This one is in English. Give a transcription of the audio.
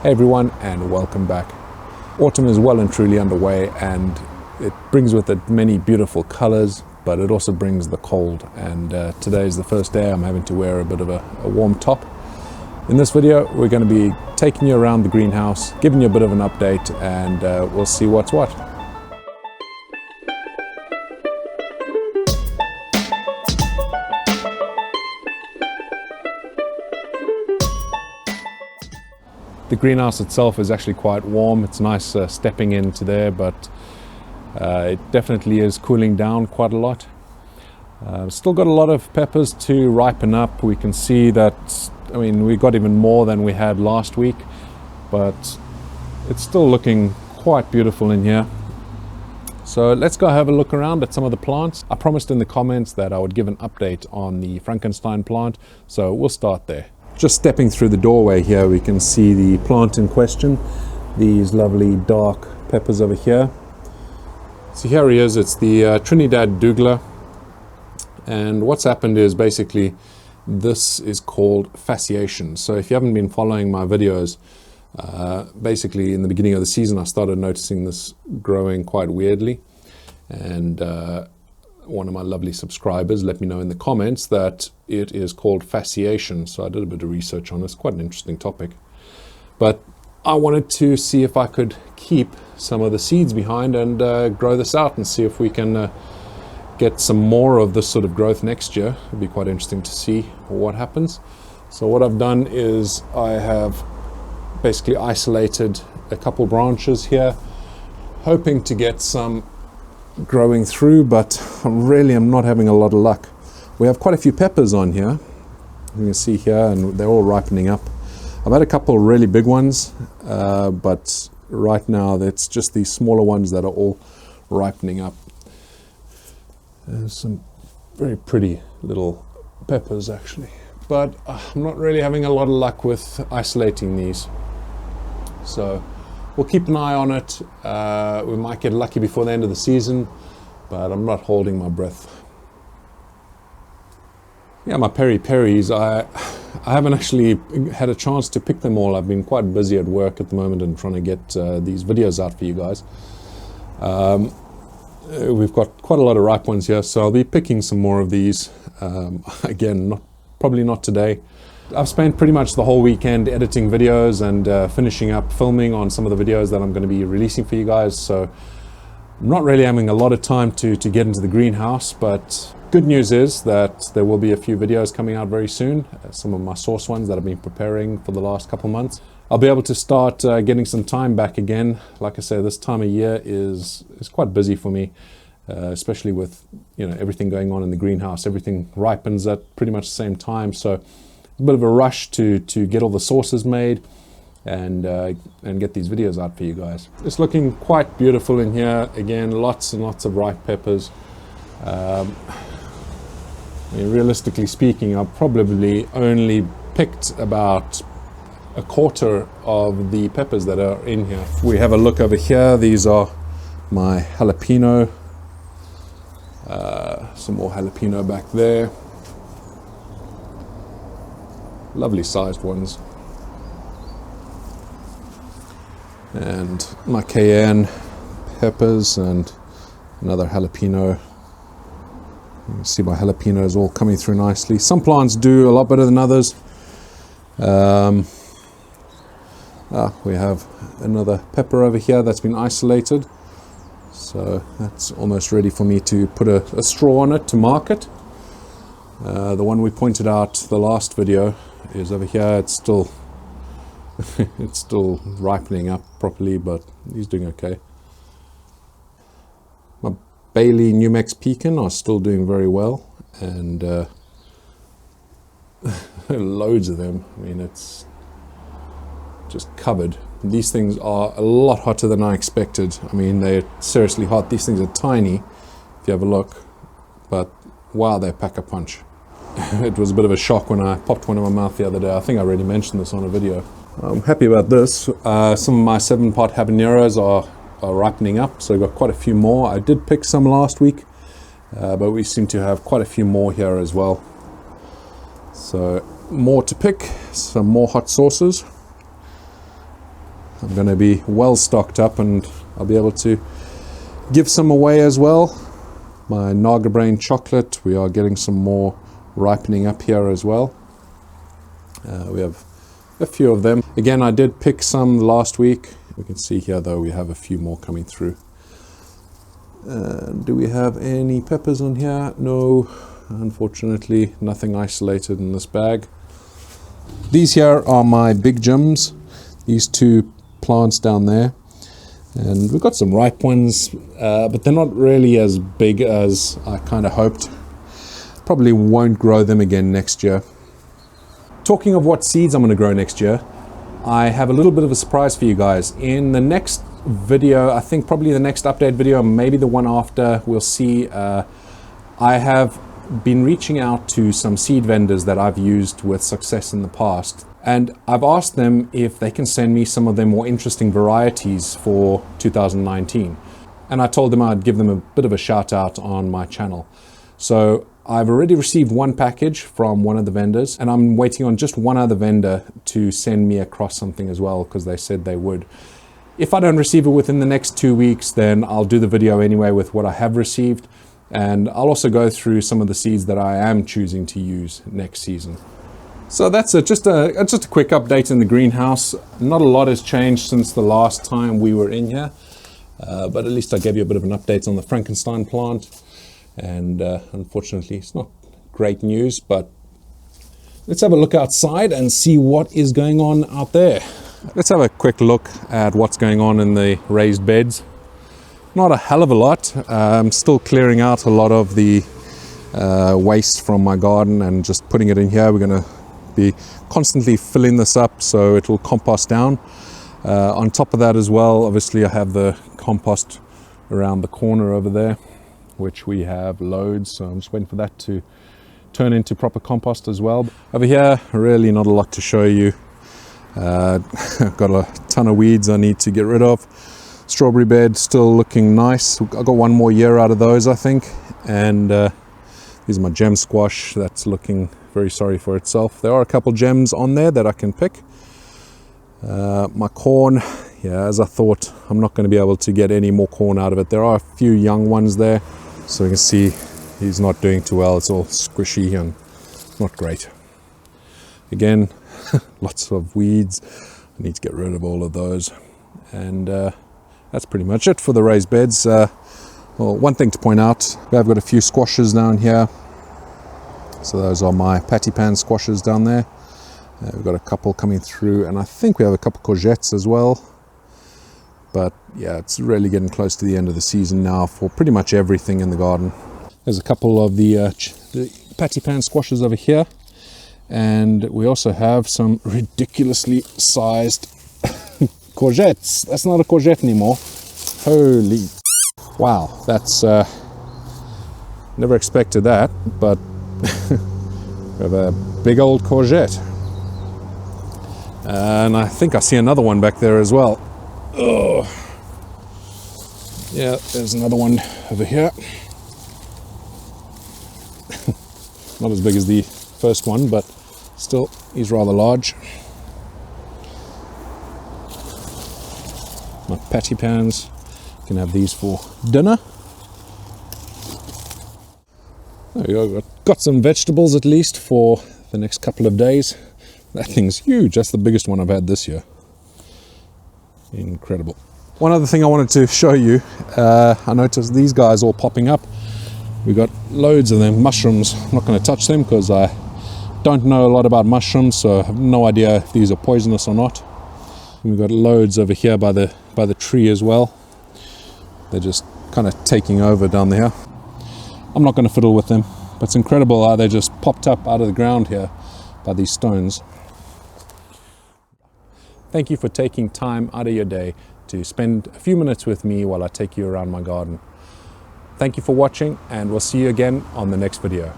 Hey everyone, and welcome back. Autumn is well and truly underway, and it brings with it many beautiful colors, but it also brings the cold. And today is the first day I'm having to wear a bit of a warm top. In this video, we're going to be taking you around the greenhouse, giving you a bit of an update, and we'll see what's what. The greenhouse itself is actually quite warm. It's nice stepping into there, but it definitely is cooling down quite a lot. Still got a lot of peppers to ripen up. We can see that, we got even more than we had last week, but it's still looking quite beautiful in here. So let's go have a look around at some of the plants. I promised in the comments that I would give an update on the Frankenstein plant, so we'll start there. Just stepping through the doorway here, we can see the plant in question, these lovely dark peppers over here. So here he is, it's the Trinidad Douglas. And what's happened is basically this is called fasciation. So if you haven't been following my videos, basically in the beginning of the season I started noticing this growing quite weirdly, and one of my lovely subscribers let me know in the comments that it is called fasciation. So I did a bit of research on this, quite an interesting topic. But I wanted to see if I could keep some of the seeds behind and grow this out and see if we can get some more of this sort of growth next year. It'd be quite interesting to see what happens. So what I've done is I have basically isolated a couple branches here, hoping to get some growing through, but I'm not having a lot of luck. We have quite a few peppers on here, you can see here, and they're all ripening up. I've had a couple really big ones, but right now it's just these smaller ones that are all ripening up. There's some very pretty little peppers actually, but I'm not really having a lot of luck with isolating these. So we'll keep an eye on it. We might get lucky before the end of the season, but I'm not holding my breath. Yeah, my peri-peris, I haven't actually had a chance to pick them all. I've been quite busy at work at the moment and trying to get these videos out for you guys. We've got quite a lot of ripe ones here, so I'll be picking some more of these. Again, probably not today. I've spent pretty much the whole weekend editing videos and finishing up filming on some of the videos that I'm going to be releasing for you guys, so I'm not really having a lot of time to get into the greenhouse. But good news is that there will be a few videos coming out very soon, some of my source ones that I've been preparing for the last couple months. I'll be able to start getting some time back again. Like I say, this time of year is quite busy for me, especially with everything going on in the greenhouse. Everything ripens at pretty much the same time, so a bit of a rush to get all the sauces made and get these videos out for you guys. It's looking quite beautiful in here. Again, lots and lots of ripe peppers. Realistically speaking, I've probably only picked about a quarter of the peppers that are in here. If we have a look over here, these are my jalapeno. Some more jalapeno back there. Lovely sized ones. And my cayenne peppers and another jalapeno. You can see my jalapenos all coming through nicely. Some plants do a lot better than others. We have another pepper over here that's been isolated. So that's almost ready for me to put a straw on it to mark it. The one we pointed out the last video is over here. It's still it's still ripening up properly, but he's doing okay. My Bailey New Mex pecan are still doing very well, and loads of them. It's just covered. These things are a lot hotter than I expected. They're seriously hot. These things are tiny if you have a look, but wow, they pack a punch. It was a bit of a shock when I popped one in my mouth the other day. I think I already mentioned this on a video. I'm happy about this. Some of my 7-pot habaneros are ripening up, so I've got quite a few more. I did pick some last week, but we seem to have quite a few more here as well. So more to pick, some more hot sauces. I'm going to be well stocked up, and I'll be able to give some away as well. My Naga Brain chocolate, we are getting some more ripening up here as well. We have a few of them. Again, I did pick some last week. We can see here though we have a few more coming through. Do we have any peppers on here? No, unfortunately, nothing isolated in this bag. These here are my big gems, these two plants down there. And we've got some ripe ones, but they're not really as big as I kind of hoped. Probably won't grow them again next year. Talking of what seeds I'm going to grow next year, I have a little bit of a surprise for you guys. In the next video, I think probably the next update video, maybe the one after, we'll see. I have been reaching out to some seed vendors that I've used with success in the past. And I've asked them if they can send me some of their more interesting varieties for 2019. And I told them I'd give them a bit of a shout out on my channel. So I've already received one package from one of the vendors, and I'm waiting on just one other vendor to send me across something as well, because they said they would. If I don't receive it within the next 2 weeks, then I'll do the video anyway with what I have received. And I'll also go through some of the seeds that I am choosing to use next season. So that's just a quick update in the greenhouse. Not a lot has changed since the last time we were in here, but at least I gave you a bit of an update on the Frankenstein plant. And unfortunately, it's not great news, but let's have a look outside and see what is going on out there. Let's have a quick look at what's going on in the raised beds. Not a hell of a lot. I'm still clearing out a lot of the waste from my garden and just putting it in here. We're going to be constantly filling this up so it will compost down. On top of that as well, obviously I have the compost around the corner over there, which we have loads, so I'm just waiting for that to turn into proper compost as well. Over here, really not a lot to show you. I've got a ton of weeds I need to get rid of. Strawberry bed still looking nice. I got one more year out of those, I think. And these are my gem squash. That's looking very sorry for itself. There are a couple gems on there that I can pick. My corn, yeah, as I thought, I'm not going to be able to get any more corn out of it. There are a few young ones there, so you can see he's not doing too well. It's all squishy and not great. Again, lots of weeds. I need to get rid of all of those. And that's pretty much it for the raised beds. Well, one thing to point out, we have got a few squashes down here. So those are my patty pan squashes down there. We've got a couple coming through, and I think we have a couple courgettes as well. But yeah, it's really getting close to the end of the season now for pretty much everything in the garden. There's a couple of the patty pan squashes over here, and we also have some ridiculously sized courgettes. That's not a courgette anymore. Holy wow, that's never expected that, but we have a big old courgette. And I think I see another one back there as well. Oh, yeah, there's another one over here. Not as big as the first one, but still, he's rather large. My patty pans, you can have these for dinner. There you go, got some vegetables at least for the next couple of days. That thing's huge, that's the biggest one I've had this year. Incredible. One other thing I wanted to show you, I noticed these guys all popping up. We got loads of them, mushrooms. I'm not going to touch them because I don't know a lot about mushrooms, so I have no idea if these are poisonous or not. And we've got loads over here by the tree as well. They're just kind of taking over down there. I'm not going to fiddle with them, but it's incredible how they just popped up out of the ground here by these stones. Thank you for taking time out of your day to spend a few minutes with me while I take you around my garden. Thank you for watching, and we'll see you again on the next video.